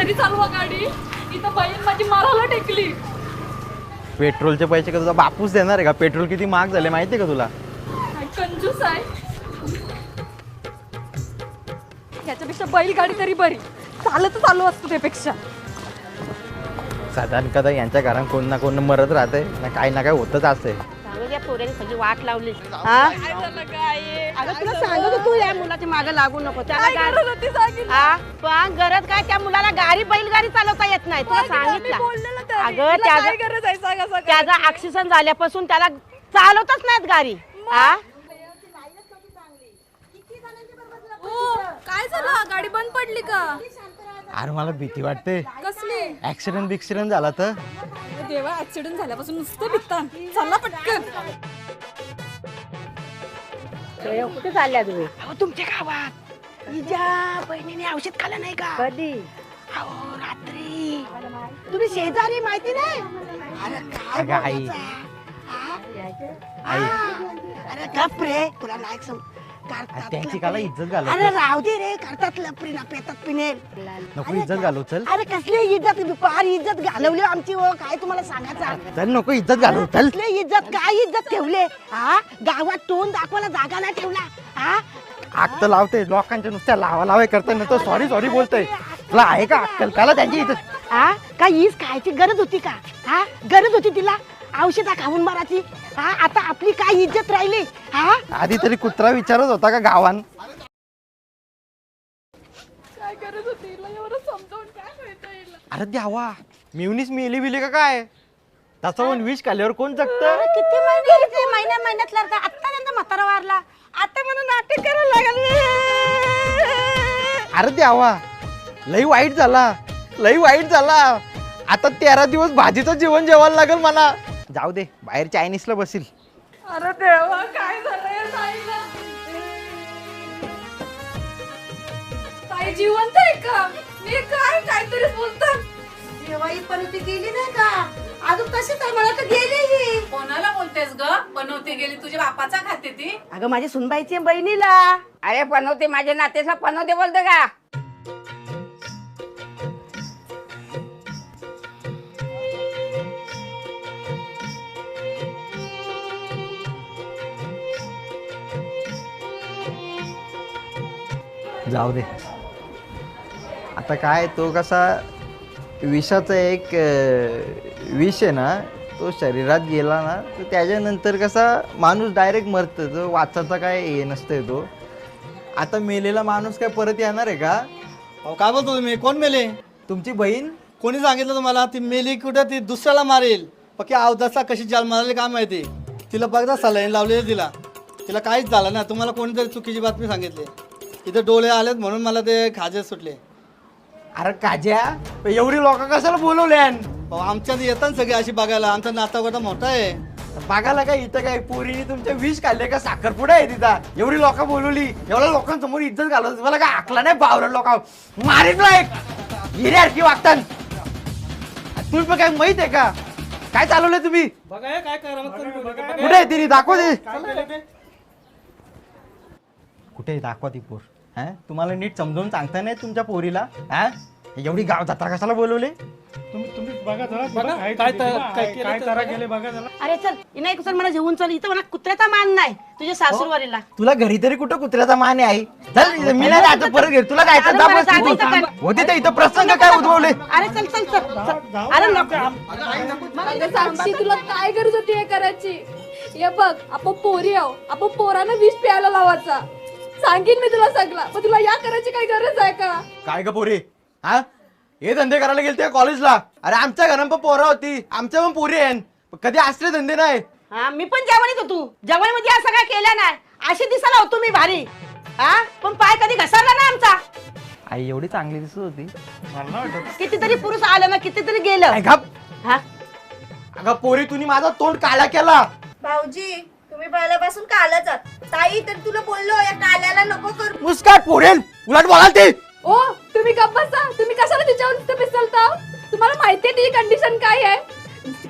तरी चालवा गाडी. इथं बहीण माझी मारायला टेकली. पेट्रोलचे पैसे का तुझा बापूस देणार आहे का? पेट्रोल किती महाग झाले माहिती आहे का तुला? काय कंजूस आहे. याच्यापेक्षा बैलगाडी तरी बरी. चालत चालू असतो त्यापेक्षा. साधारण कदा यांच्या घरात कोण ना कोण मरत राहते ना, काही ना काय होतच असते. पोऱ्याने सगळी वाट लावली. काय झालं काय? अगं तुला सांगत तू या मुलाच्या मागे लागू नको. त्याला काय गरज होती सांगितलं? पण गरज काय, त्या मुलाला बैलगाडी चालवता येत नाही. तुला सांगितलं अगं काय गरज आहे सांगा सांगा. त्याचा ऍक्सिडेंट झाल्यापासून त्याला चालवतच नाहीत गाडी. काय झालं? गाडी बंद पडली का? अरे मला भीती वाटते. कसली? ऍक्सिडेंट झाला तर देवा, ऍक्सिडेंट झाल्यापासून नुसतं भित्ता. चला पटकन. कुठे चालल्या तुम्ही? तुमच्या गावात हिच्या बहिणीने औषध खाल्लं नाही का? कधी? अहो रात्री. तुम्ही शेजारी माहिती नाही? अरे काय अगं आई. आई अरे गप रे, तुला नाही त्यांची काला इज्जत घालव. अरे राहू दे रे, करतात लपरी ना पेतात पिनेल. नको इज्जत घालव. चल अरे कसली इज्जत, फार इज्जत घालवली आमची. हो काय तुम्हाला सांगायचं? चल नको इज्जत घालव. चल. कसली इज्जत, काय इज्जत ठेवले? हा, गावात तोंड दाखवायला जागा नाही ठेवला. हा, आग तर लावते लोकांच्या नुसत्या लावाय करता न तो सॉरी बोलतोय. तुला आहे का अक्कल? काला त्यांची इज्जत. हा, काय हीच खायची गरज होती का? हा, गरज होती तिला औषधा खाऊन मारायची? हा, आता आपली काय इज्जत राहिली? हा, आधी तरी कुत्रा विचारत होता का गावान? काय गरज होती हिला एवढं समजावून? काय माहिती हिला? अरे द्यावा, मिवनीस मेली बिली का काय? त्याचा पण विष खाल्ल्यावर कोण जगत? किती महिन्यात लागता. आता त्यांचा म्हातारा वारला, आता म्हणून नाटक करायला लागले. अरे द्यावा, लई वाईट झाला. आता 13 दिवस भाजीचं जेवण जेवायला लागेल मला. जाऊ दे, बाहेर चायनीजला बसील. अरे देवा, काय झालंय ताईला? ताई जिवंत आहे का? मी काहीतरी बोलतात. जेव्हा ही पनोती गेली नाही का, अजून तशीच आहे. मला तर गेली ही. कोणाला बोलतेस ग? बनवते गेली तुझ्या बापाचा खाते ती. अगं माझी सुनबाईची बहिणीला. अरे पनवते, माझ्या नातेचा पनवते बोलते का? जाऊ दे. आता काय, तो कसा विषाचा एक विष आहे ना, तो शरीरात गेला ना तर त्याच्यानंतर कसा माणूस डायरेक्ट मरतं. तो वाचाचा काय हे नसतंय तो. आता मेलेला माणूस काय परत येणार आहे का? अहो काय बोलतो तुम्ही? कोण मेले? तुमची बहीण. कोणी सांगितलं तुम्हाला? ती मेली कुठं? ती दुसऱ्याला मारेल. पक्की अवदसा कशी जाल मारली काय माहिती. तिला बघता सलाईन लावलेली तिला काहीच झालं ना. तुम्हाला कोणीतरी चुकीची बातमी सांगितली. इथे डोळे आलेत म्हणून मला ते खाजे सुटले. अरे काज्या, एवढी लोक कशाला बोलवले? आमच्यात येतात सगळे अशी बघायला. आमचा नातागोटा मोठा आहे. बघायला काय इथं काय पोरीने तुमच्या विष खाल्ले का? साखरपुडा आहे तिथं. एवढी लोक बोलवली, एवढ्या लोकांसमोर इज्जत घालत तुम्हाला काय आकला नाही? बावरट लोक मारीत हिऱ्यासारखी वागतात. तुम्ही पण काय माहित आहे का काय चालवलंय तुम्ही? कुठे आहे तिने? दाखव दे. कुठे दाखवा ती पोर. हा, तुम्हाला नीट समजावून सांगता नाही तुमच्या पोरीला? हा, एवढी गाव जत्रा कशाला बोलवले? अरे चल नाही चल, मला जेवून चल. इथं मला कुत्र्याचा मान नाही तुझ्या सासूरवारीला. तुला घरी तरी कुठं कुत्र्याचा मान आहे? चल, मी नाही जायचं परत घरी. तुला अरे मला जायचं इथं काय काय? होते? इथं प्रसंग काय उद्भवले? अरे चल चल चल. अरे नको. अगं साक्षी, तुला काय गरज होती हे करायची? हे बघ, आपण पोरी आहो. आपण पोरांना विष प्यायला लावायचा. सांगेन मी तुला सगळं. पण तुला या करायची काही गरज आहे का? काय ग पोरी? हा, हे धंदे करायला गेलते कॉलेजला? अरे आमच्या घरात पण पोरं होती, आमच्या पण पोरी आहेत. कधी असले धंदे नाही. हा, मी पण जेवणीत होतो. जेवणीमध्ये असं काय केलं नाही. अशी दिसायला होतो मी भारी. हा, पण पाय कधी घसरला ना आमचा. आई एवढी चांगली दिसत होती. कितीतरी पुरुष आलं ना, कितीतरी गेलं. हा, अगं पोरी, तुम्ही माझा तोंड काळा केला. भाऊजी, तुम्ही पहिल्यापासून कालच आहात. ताई तर तुला बोललो या काल्याला नको करू. मुस्काट पोरेल, उलट बोलाल ते. ओ, तुम्ही गप्प बसा. तुम्ही कशाला तिच्यावर नुसतं पिसलता? तुम्हाला माहितीये ती कंडिशन काय आहे?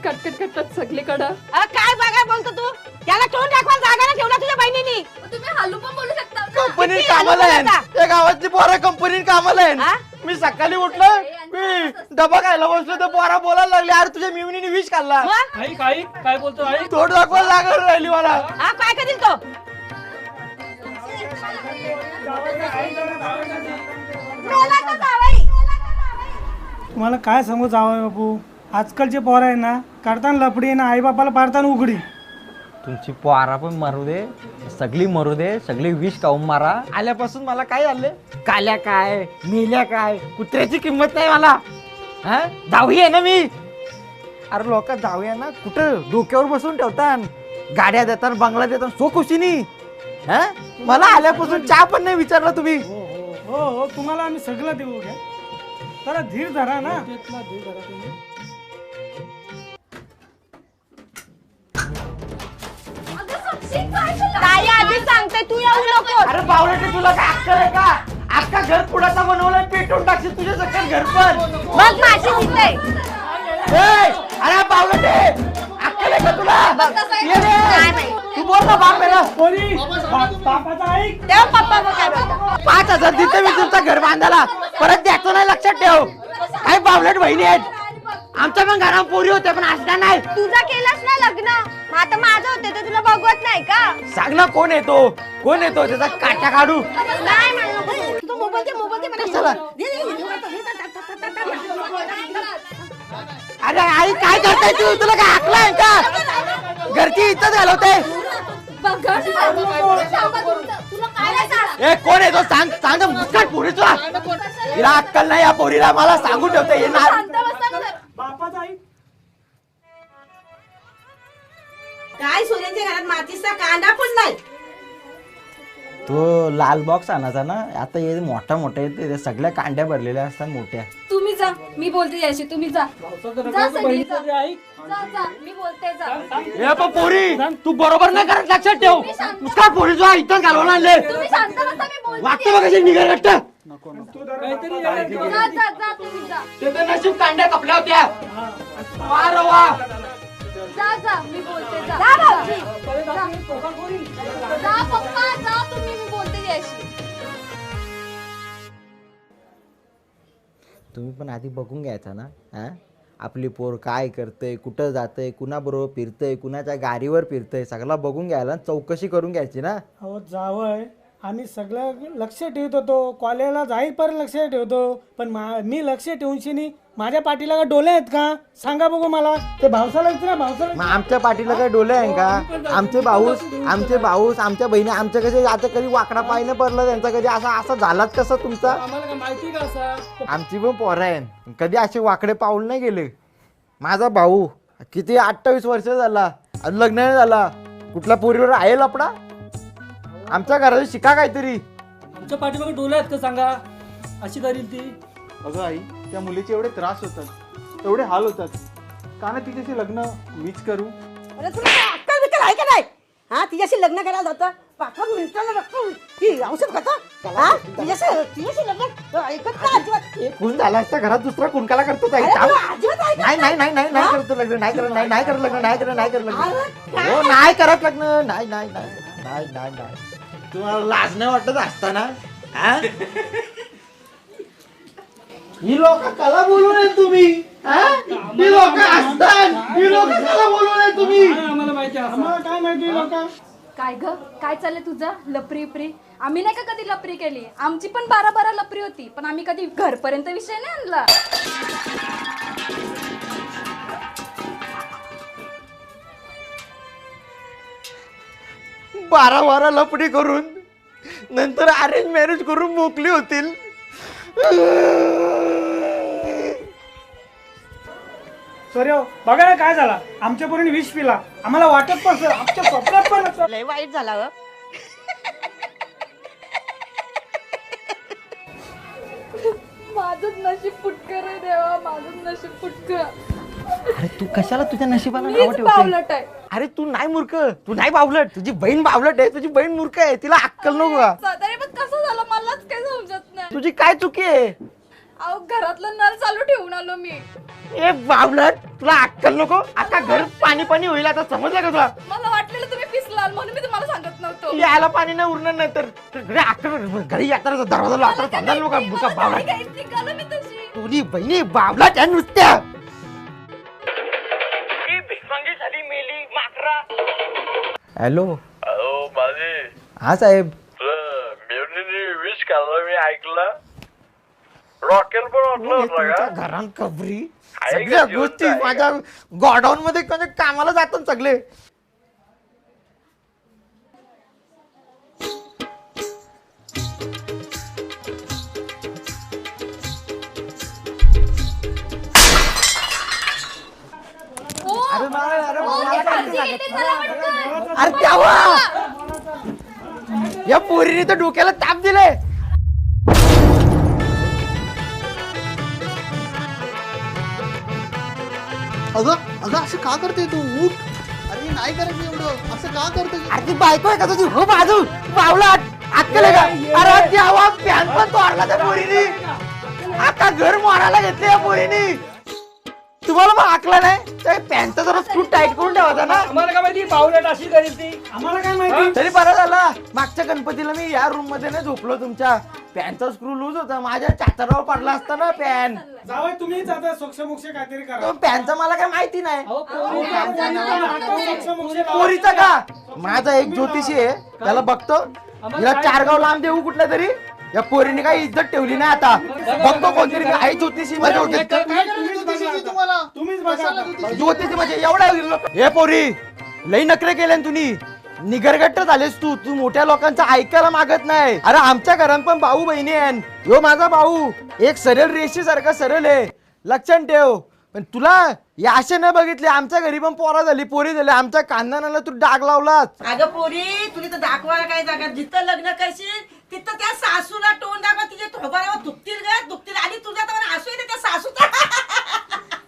कटकट सगळीकडं. काय बघा बोलतो तू? त्याला तोंड दाखवायला जागा नाही ठेवला तुझ्या बहिणीनी. तुम्ही हलू पण बोलू शकता ना. कंपनीत किती कामाला आहे. हलवून त्या गावातली पोरं कंपनीत कामाला हा? आहे. मी सकाळी उठलं, मी मी डबा खायला बसलो तर पोरा बोलायला लागले, अरे तुझ्या मिवणीने विष खाल्ला. काय बोलतो आई? तोड दाखवायला लागत राहिली मला. हा काय करील तो? तुम्हाला काय सांगू जावं बापू, आजकालचे पोर आहे ना, करताना लपडी ना आई बापाला पाडताना उघडी. तुमची पोरा पण मरू दे, सगळी मरू दे, सगळी विष खाऊन मारा. आल्यापासून मला काय झालं, काल्या काय मेल्या काय कुत्र्याची किंमत नाही मला. हा जाऊया ना मी. अरे लोक जाऊया ना कुठं डोक्यावर बसून ठेवतात, गाड्या देतात, बंगला देतात, सो खुशीनी. हा मला आल्यापासून चहा पण नाही विचारला तुम्ही. हो हो तुम्हाला आम्ही सगळं देऊ घ्या, जरा धीर धरा ना. ताई आधी सांगते तू येऊ नको. अरे बावळटे तुला काय अक्कल आहे का? अख्खा घर पुढाचा बनवलाय, पेटून टाकशील तुझ्या सगळं घर पण. मग माझी तिथे अरे बावळटे अक्कल आहे का तुला? ये रे. तू बोल ना बाप मेला. पोरी, बापाचा ऐक. तेव्हा पप्पा मग काय बोलतात? 5,000 देते मी तुमचं घर बांधायला, परत द्यायचं नाही, लक्षात ठेव. काय बावलट बहिणी आहेत आमच्या पण घरात पोरी होत्या, पण असल्या नाही. तुझा केलास ना लग्न, मग आता माझं होते तर तुला बघवत नाही का? सांग ना कोण येतो, कोण येतो त्याचा काटा काढू. नाही म्हणलं. तू मोबाईल दे, मोबाईल दे मला. कशाला? दे, दे, अरे आई काय करताय तू, तुला काय हाकलाय का? घरची इज्जत घालवते. बघा तुला काय सांग. ए कोण येतो सांग, सांग मुस्काट पोरी तुला. तिला अक्कल नाही या पोरीला, मला सांगून ठेवते हे ना. बापाचा ऐक. काय सोन्याच्या घरात मातीचा कांदा पण नाही. तो लाल बॉक्स आणायचा ना, आता हे मोठा मोठा येते, सगळ्या कांड्या भरलेल्या असतात मोठ्या. तुम्ही जा, मी बोलते याशी, तुम्ही जा. जा संगीत, जा. ऐक. जा, मी बोलते जा. ए पण पोरी तू बरोबर नाही करत, लक्षात ठेव. मुस्काट पोरी तुला इथं घालवून आणले. तुम्ही शांत बसा, मी बोलते. वागते बघ कशी निघाल वाटतं. जा जा जा तुम्ही जा. ते तर नशीब कांड्या कपल्या होत्या. वा रे वा. जा जा मी बोलते जा. जा भाऊजी. जा पप्पा जा तुम्ही, मी बोलते याशी. तुम्ही पण आधी बघून घ्यायचा ना, हा आपली पोर काय करतंय, कुठं जातंय, कुणाबरोबर फिरतंय, कुणाच्या गाडीवर फिरतंय, सगळं बघून घ्यायला, चौकशी करून घ्यायची ना. अहो जावय, आम्ही सगळं लक्ष ठेवत होतो, कॉलेजला जाईपर्यंत लक्ष ठेवतो, पण मी लक्ष ठेवून माझ्या पाठीला का डोले आहेत का सांगा बघू मला. ते भावसाला विचारा, भावसाला. मग आमच्या पाठीला काय डोले आहे का? आमचे भाऊस आमच्या बहिणी आमच्या कसे आता कधी वाकडा पाय नाही पडलं त्यांचा, कधी असं झालाच कसं तुमचा? आम्हाला काय माहिती का असं? आमची पण पोरं आहे, कधी असे वाकडे पाऊल नाही गेले. माझा भाऊ किती 28 वर्ष झाला, लग्न नाही झाला, कुठल्या पोरीवर आहे लपडा? आमच्या घरात शिका काहीतरी. आमच्या पाठीमागे डोले आहेत का सांगा, अशी करील ती. अगं आई, त्या मुलीचे एवढे त्रास होतात, एवढे हाल होतात, का नाही तिच्याशी लग्न मीच करू? अरे तुला काय अक्कल बिक्कल आहे का नाही? हा तिच्याशी लग्न करायला जातं, 5 मिनिटाला रक्कम ही औषध खाता. हा तिच्याशी लग्न ऐकत ना अजिबात. एक खून झाला असता घरात, दुसरा खून काला करतो ताई? अरे तुला अजिबात ऐकत नाही नाही नाही नाही नाही करतो लग्न, नाही करत, नाही करत लग्न, नाही करत, नाही करत लग्न, हो नाही करत लग्न, नाही नाही नाही नाही नाही नाही. तुम्हाला लाज नाही वाटत असताना? ही लोक कला बोलू नये तुम्ही, ही लोक असतात, ही लोक कला बोलू नये तुम्ही. आम्हाला माहिती आहे, आम्हाला काय माहिती लोक. काय ग काय चाललंय तुझं? लपरी आम्ही नाही का कधी लपरी केली, आमची पण 12 लपरी होती, पण आम्ही कधी घरपर्यंत विषय नाही आणला. बारा लपडी करून नंतर अरेंज मॅरेज करून मोकली होतील. सॉरी हो, बघा ना काय झाला, आमच्या पोरीने विष पिला, आम्हाला वाटत पण सर, आमच्या स्वप्नात पण असं. लय वाईट झाला ग. माझंच नशीब फुटकर आहे देवा, माझंच नशीब फुटकर. अरे तू कशाला तुझ्या नशिबाला नाव मीच ठेवते? बावलट आहे. अरे तू नाही मूर्ख, तू नाही बावलट, तुझी बहीण बावलट आहे, तुझी बहीण मूर्ख आहे, तिला अक्कल नको का? तरी पण कसं झालं मलाच काही समजत नाही. तुझी काय चुकी आहे? अहो घरातलं नळ चालू ठेवून आलो मी. ए बावलट, तुला अक्कल नको? आता घर पाणी होईल, आता समजलं का तुला? मला वाटलेलं तुम्ही पिसलाल म्हणून मी तुम्हाला सांगत नव्हतो. यायला पाणी नाही उरणार नाही तर घरी अक्कल, घरी येताना दरवाजा लावताना समजायला नको का बावलट? निघालो मी तशी. तुझी बहिणी बाबला त्या नुसत्या हॅलो माझे हा साहेब मेवणीने विश काढला मी ऐकलं रॉकेल पण वाटलं होतं तुमच्या का घरात कबरी आहे का सगळ्या जिवंत गोष्टी आहे का? माझ्या गोडाऊन मध्ये म्हणजे कामाला जातात सगळे. अरे नाही, अरे मला काय सांगत? अरे तेव्हा या पोरीने तर डोक्याला ताप दिले. अगं अगं असं का करते तू उठ. अरे नाही करायचं एवढं, असं का करते. अरे ती बायको आहे का तुझी? हो बाजू बावला अक्कल आहे का? अरे तेव्हा पॅन पण तोडला त्या पोरीने. आता घर मारायला घेतले या पोरीने. तुम्हाला मग आकला नाही त्या पॅनचा जरा स्क्रू टाईट करून ठेवायचा ना. आम्हाला काय माहिती पावलेट अशी करील ती, आम्हाला काय माहिती. तरी बरं झालं मागच्या गणपतीला मी या रूम मध्ये नाही झोपलो. तुमच्या पॅनचा स्क्रू लूज होता, माझ्या चातरावर पडला असता ना पॅन. जावई तुम्हीच आता सोक्ष काहीतरी करा. तो पॅनचा मला काय माहिती नाही. सोक्ष पोरीचा का? माझा एक ज्योतिषी आहे, त्याला बघतो. हिला 4 गाव लांब देऊ कुठल्या तरी. या पोरीने काही इज्जत ठेवली नाही. आता बघतो कोणतरी आहे ज्योतिषी माझ्या तुम्हीच बघा. ज्योतिषी म्हणजे एवढा. हे पोरी लई नखरे केले ना तुम्ही. निगरगट्ट झालेस तू मोठ्या लोकांचं ऐकायला मागत नाही. अरे आमच्या घरात पण भाऊ बहिणी आहे. यो माझा भाऊ एक सरळ रेषी सारखा सरळ आहे, लक्षात ठेव. पण तुला या असे नाही बघितले. आमच्या घरी पण पोरा झाली, पोरी झाली. आमच्या कांदानाला तू डाग लावलास. अगं पोरी तुला तर दाखवायला काय जागा. जिथं लग्न करशील तिथं त्या सासूला तोंड दाखवा. तिचे थोबारावर दुखतील आणि तुझा तर असू येते त्या सासूचा.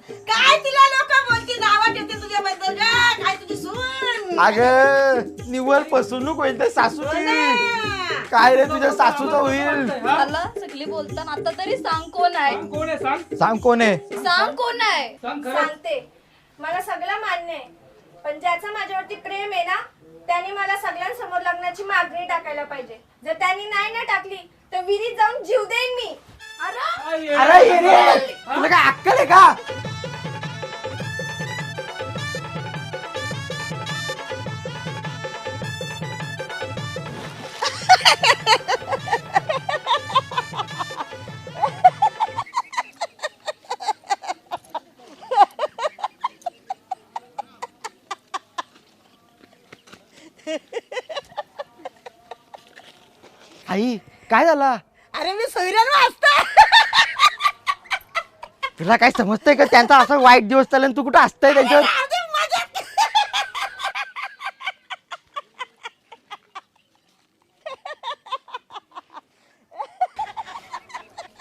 काय तिला लोक बोलतील, नावा ठेवतील तुझ्याबद्दल ग. काय तुझी सून. अगं निव्वळ फसवणूक होईल त्या सासूची. काय रे तुझ्या सासूचं होईल. मला सगळी बोलताना आता तरी सांग कोण आहे. कोण आहे सांग. सांग कोण आहे. सांग कोण आहे. सांगते. मला सगळं मान्य आहे, पण ज्याचं माझ्यावरती प्रेम आहे ना त्याने मला सगळ्यांसमोर लग्नाची मागणी टाकायला पाहिजे. जर त्यांनी नाही ना टाकली तर विहिरीत जाऊन जीव देईन मी. अरे ये रे, तुला काय अक्कल आहे का? आई काय झाला? अरे मी सोयऱ्यानं असता. तुला काय समजतंय का? त्यांचा असं वाईट दिवस चालला तू कुठं असतंय त्यांच्यावर.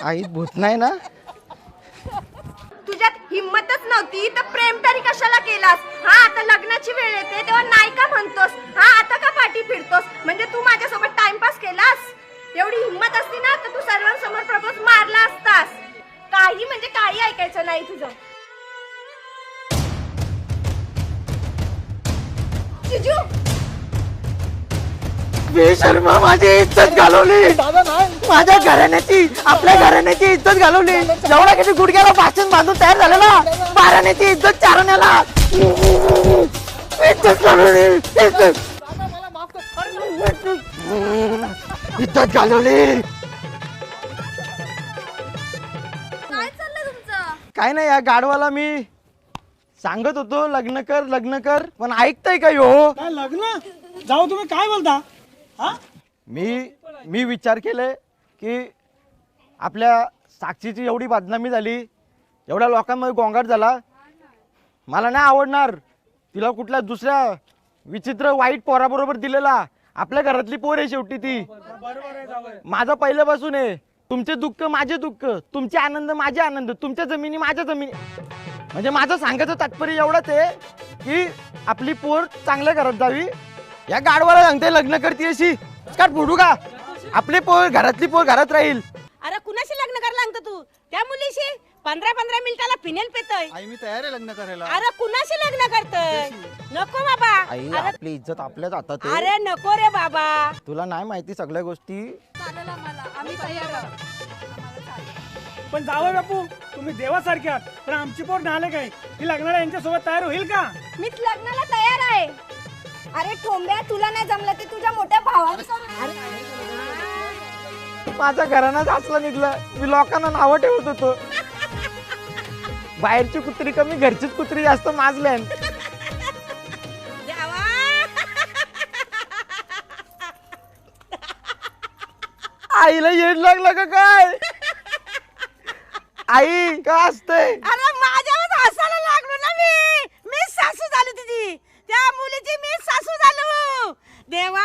आई भूत नाही ना. तुझ्यात हिम्मतच नव्हती तर प्रेम तरी कशाला केलास? हा आता लग्नाची वेळ येते तेव्हा नाही का म्हणतोस? हा आता का पाठी फिरतोस? म्हणजे तू माझ्यासोबत टाइमपास केलास? एवढी हिम्मत असती ना तर तू सर्वांसमोर प्रपोज मारला असतास. काही म्हणजे काही ऐकायचं नाही तुझं. जिजू बेशर्मा माझी इज्जत घालवली. माझ्या घराण्याची आपल्या घराण्याची इज्जत घालवली. जेवढा किती गुडघ्याला भाषण बांधून तयार झालेला बाराण्याची इज्जत चारण्याला इज्जत घालवली. इज्जत घालवली. काय चाललंय तुमचं? काय नाही, या गाडवाला मी सांगत होतो लग्न कर पण ऐकताय का यो? काय लग्न जाऊ तुम्ही काय बोलता. हा मी विचार केले की आपल्या साक्षीची एवढी बदनामी झाली, एवढ्या लोकांमध्ये गोंगाट झाला, मला नाही आवडणार तिला कुठल्या दुसऱ्या विचित्र वाईट पोराबरोबर दिलेला. आपल्या घरातली पोर आहे शेवटी ती. माझं पहिल्यापासून आहे. तुमचे दुःख माझे दुःख, तुमचे आनंद माझे आनंद, तुमच्या जमिनी माझ्या जमिनी. म्हणजे माझं सांगायचं तात्पर्य एवढंच आहे की आपली पोर चांगल्या घरात जावी. या गाडवाला सांगते लग्न करते अशी काट फोडू का? आपली पोर घरातली पोर घरात राहील. अरे कुणाशी लग्न करायला लागतं तू? त्या मुलीशी 15-15 मिनिटाला फिनेल पेतोय. आई मी तयार आहे लग्न करायला. अरे कुणाशी लग्न करतोय? नको बाबा. आई अरे आपली इज्जत आपल्याच हातात आहे. अरे नको रे बाबा. तुला नाही माहिती सगळ्या गोष्टी. चालेल आम्हाला, आम्ही तयार आहोत. आम्हाला चालेल. पण जावं बापू तुम्ही देवासारखे आहात पण आमची पोट नाले काय ही लग्नाला यांच्यासोबत तयार होईल का? मीच लग्नाला तयार आहे. अरे ठोंब्या, तुला नाही जमलं ते तुझ्या मोठ्या भावाने करून. माझ्या घरानं असलं निघलं. मी लोकांना नावं ठेवत होतो. बाहेरची कुत्री कमी, घरचीच कुत्री जास्त माजल्या. आईला येड लागलं का काय? आई का असतंय? अरे माझ्यावर हसायला लागलो ना मी सासू झाली तुझी, त्या मुलीची मी सासू झालो. देवा